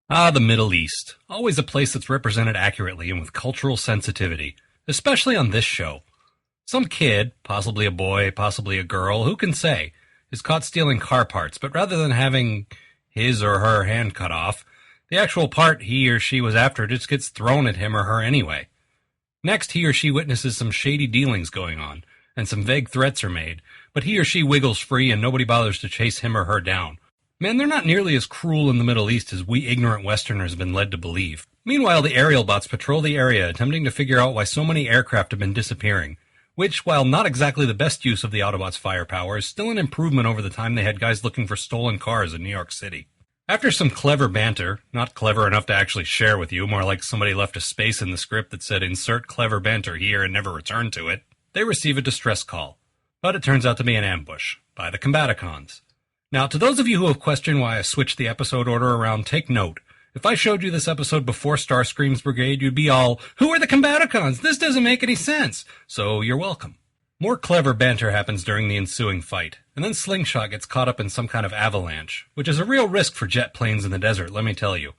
Ah, the Middle East. Always a place that's represented accurately and with cultural sensitivity, especially on this show. Some kid, possibly a boy, possibly a girl, who can say, is caught stealing car parts, but rather than having his or her hand cut off, the actual part he or she was after just gets thrown at him or her anyway. Next, he or she witnesses some shady dealings going on, and some vague threats are made, but he or she wiggles free and nobody bothers to chase him or her down. Man, they're not nearly as cruel in the Middle East as we ignorant Westerners have been led to believe. Meanwhile, the aerial bots patrol the area, attempting to figure out why so many aircraft have been disappearing, which, while not exactly the best use of the Autobots' firepower, is still an improvement over the time they had guys looking for stolen cars in New York City. After some clever banter, not clever enough to actually share with you, more like somebody left a space in the script that said insert clever banter here and never return to it, they receive a distress call. But it turns out to be an ambush, by the Combaticons. Now, to those of you who have questioned why I switched the episode order around, take note. If I showed you this episode before Starscream's Brigade, you'd be all, "Who are the Combaticons? This doesn't make any sense." So, you're welcome. More clever banter happens during the ensuing fight, and then Slingshot gets caught up in some kind of avalanche, which is a real risk for jet planes in the desert, let me tell you.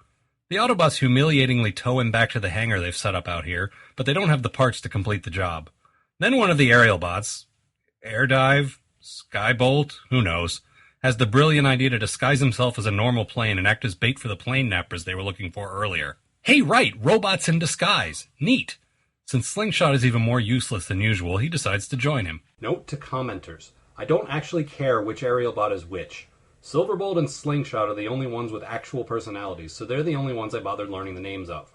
The Autobots humiliatingly tow him back to the hangar they've set up out here, but they don't have the parts to complete the job. Then one of the aerial bots, Airdive, Skybolt, who knows, has the brilliant idea to disguise himself as a normal plane and act as bait for the plane nappers they were looking for earlier. Hey, right, robots in disguise. Neat. Since Slingshot is even more useless than usual, he decides to join him. Note to commenters, I don't actually care which aerial bot is which. Silverbolt and Slingshot are the only ones with actual personalities, so they're the only ones I bothered learning the names of.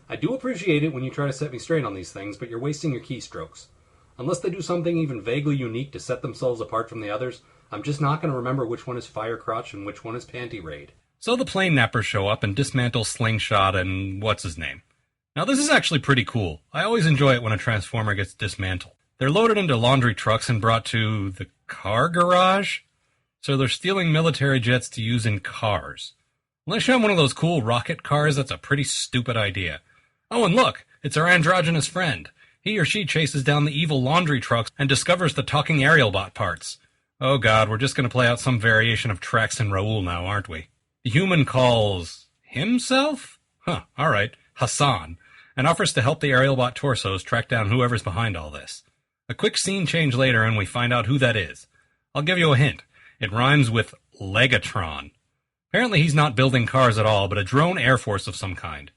I do appreciate it when you try to set me straight on these things, but you're wasting your keystrokes. Unless they do something even vaguely unique to set themselves apart from the others, I'm just not going to remember which one is Firecrotch and which one is Panty Raid. So the plane nappers show up and dismantle Slingshot and what's-his-name. Now this is actually pretty cool. I always enjoy it when a Transformer gets dismantled. They're loaded into laundry trucks and brought to the car garage? So they're stealing military jets to use in cars. Unless you have one of those cool rocket cars, that's a pretty stupid idea. Oh, and look, it's our androgynous friend. He or she chases down the evil laundry trucks and discovers the talking aerial bot parts. Oh god, we're just going to play out some variation of Trax and Raoul now, aren't we? The human calls himself? Huh, alright, Hassan, and offers to help the aerial bot torsos track down whoever's behind all this. A quick scene change later and we find out who that is. I'll give you a hint. It rhymes with Legatron. Apparently he's not building cars at all, but a drone air force of some kind.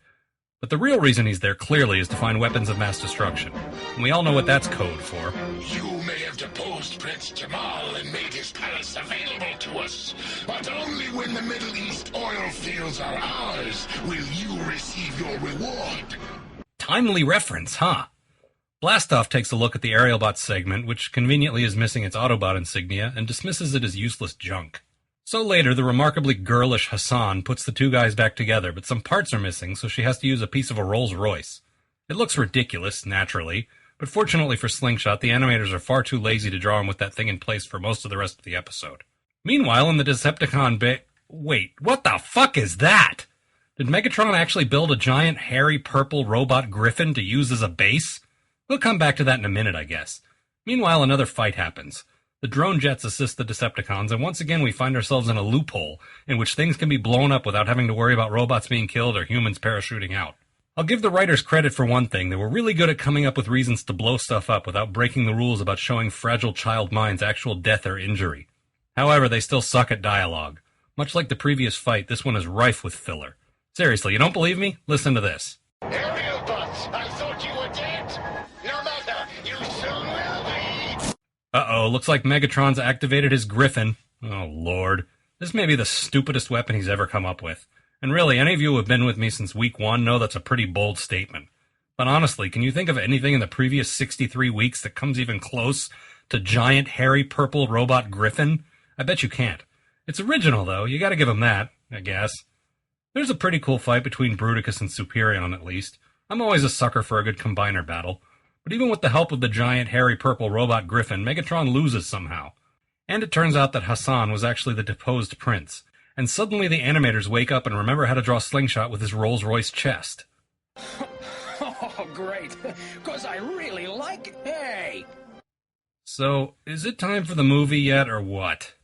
But the real reason he's there clearly is to find weapons of mass destruction. And we all know what that's code for. You may have deposed Prince Jamal and made his palace available to us, but only when the Middle East oil fields are ours will you receive your reward. Timely reference, huh? Blastoff takes a look at the Aerialbot segment, which conveniently is missing its Autobot insignia, and dismisses it as useless junk. So later, the remarkably girlish Hassan puts the two guys back together, but some parts are missing, so she has to use a piece of a Rolls Royce. It looks ridiculous, naturally, but fortunately for Slingshot, the animators are far too lazy to draw him with that thing in place for most of the rest of the episode. Meanwhile, in the Decepticon Wait, what the fuck is that? Did Megatron actually build a giant, hairy, purple robot griffin to use as a base? We'll come back to that in a minute, I guess. Meanwhile, another fight happens. The drone jets assist the Decepticons, and once again we find ourselves in a loophole in which things can be blown up without having to worry about robots being killed or humans parachuting out. I'll give the writers credit for one thing. They were really good at coming up with reasons to blow stuff up without breaking the rules about showing fragile child minds actual death or injury. However, they still suck at dialogue. Much like the previous fight, this one is rife with filler. Seriously, you don't believe me? Listen to this. Aerial bots, I thought you were dead. No matter, you soon will be. Uh-oh, looks like Megatron's activated his Griffin. Oh, Lord. This may be the stupidest weapon he's ever come up with. And really, any of you who have been with me since week 1 know that's a pretty bold statement. But honestly, can you think of anything in the previous 63 weeks that comes even close to giant, hairy, purple robot Griffin? I bet you can't. It's original, though. You gotta give him that, I guess. There's a pretty cool fight between Bruticus and Superion, at least. I'm always a sucker for a good combiner battle. But even with the help of the giant, hairy, purple robot Griffin, Megatron loses somehow. And it turns out that Hassan was actually the deposed prince. And suddenly the animators wake up and remember how to draw Slingshot with his Rolls-Royce chest. Oh, great. 'Cause I really like it. Hey! So, is it time for the movie yet, or what?